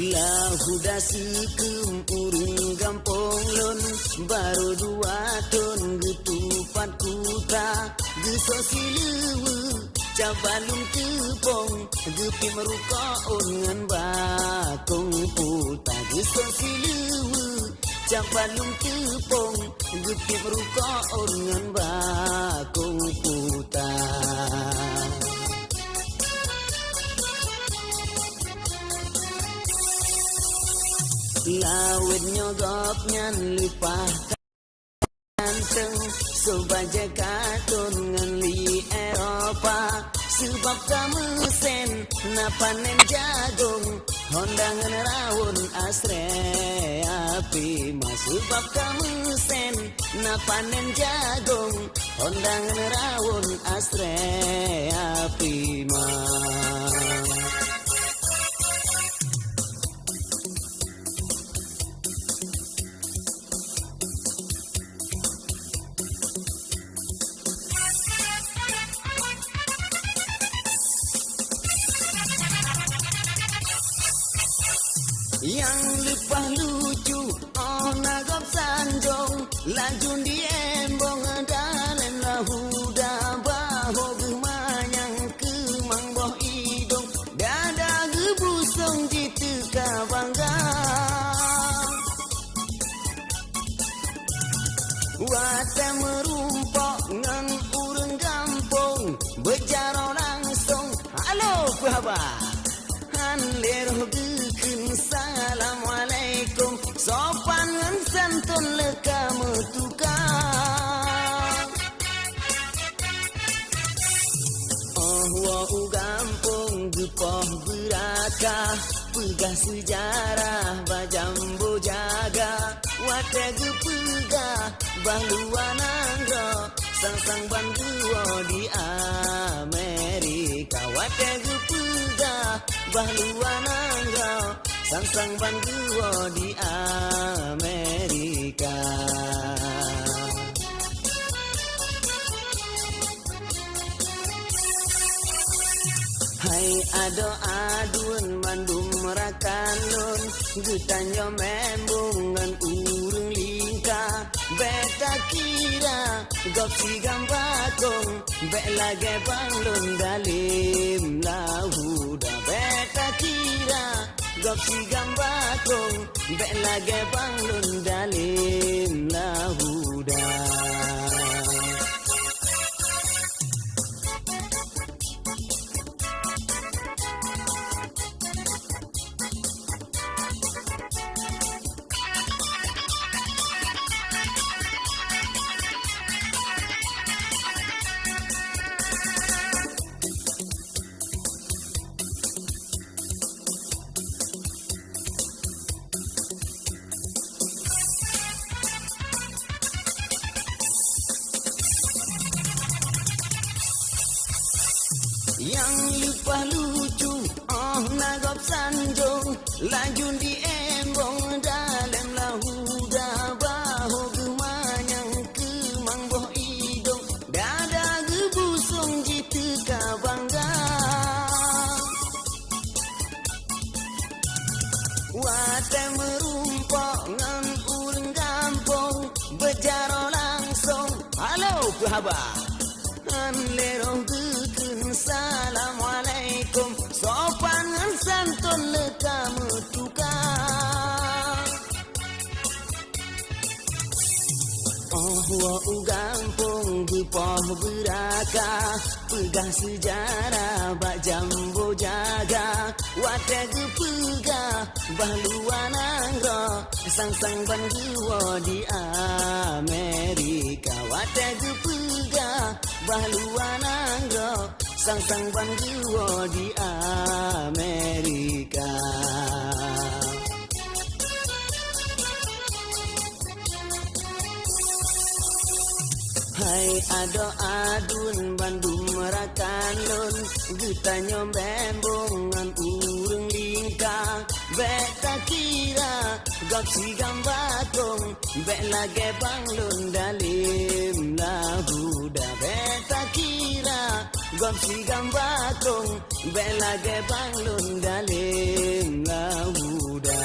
Lahu dah sekem urung gampong lon baru 2 ton getupat kuta geso silewe cabalung tepong gepi merukaon ngan bakong puta geso silewe cabalung tepong gepi merukaon ngan bakong puta. Lawet nyogop nyan lipah kanteng sobaja katon ngan li Eropa sebab kamu sen na panen jagung hondangan rawon asre api mas sebab kamu sen na panen jagung hondangan rawon asre api mas. Yang lepah lucu, oh nagap sanjong, lajun di embong dalam lahuda baho gemanyang kemang boh idong, dada gebusong di teka bangga. Wata merumpok ngan urang gampong, berjaro langsung, halo sahabat, han leroh Assalamualaikum sopan ngan santun leka metukang. Oh wau gampung gepoh berakah pegah sejarah bajambo jaga wate gepegah bahluan angro sang-sang banduo di Amerika wate gepegah bahluan angro sang-sang banduo di Amerika. Hai ado adun mandum merakanun getanyo membungan urung lingka beta kira gop si gambakong be lage banglon dalim lahuda beta kira gop si gambakong be lage banglon dalim lahuda. Yang lipah lucu, oh nagop sanjong, lajun di embong dalam lahuda baho gemanyang kemang boh idong, dada gebusong jitu kabangga. Wate merumpok ngan urang gampong, berjaro langsung, halo sahabat, han leroh Assalamualaikum sopan ngan santun leka metukang. Oh wau gampung gepoh berakah pegah sejarah bak jambo jaga wate gepegah bahluan angro sang-sang banduo di Amerika wate gepegah bahluan angro sang-sang banduo di Amerika. Hai ado adun bandung merakan lon getanyo bembongan urung lingka beta kira gop si gambakong be lage banglon dalim lahuda beta kira gom sigam bakong bela ge banglun dalim ngauda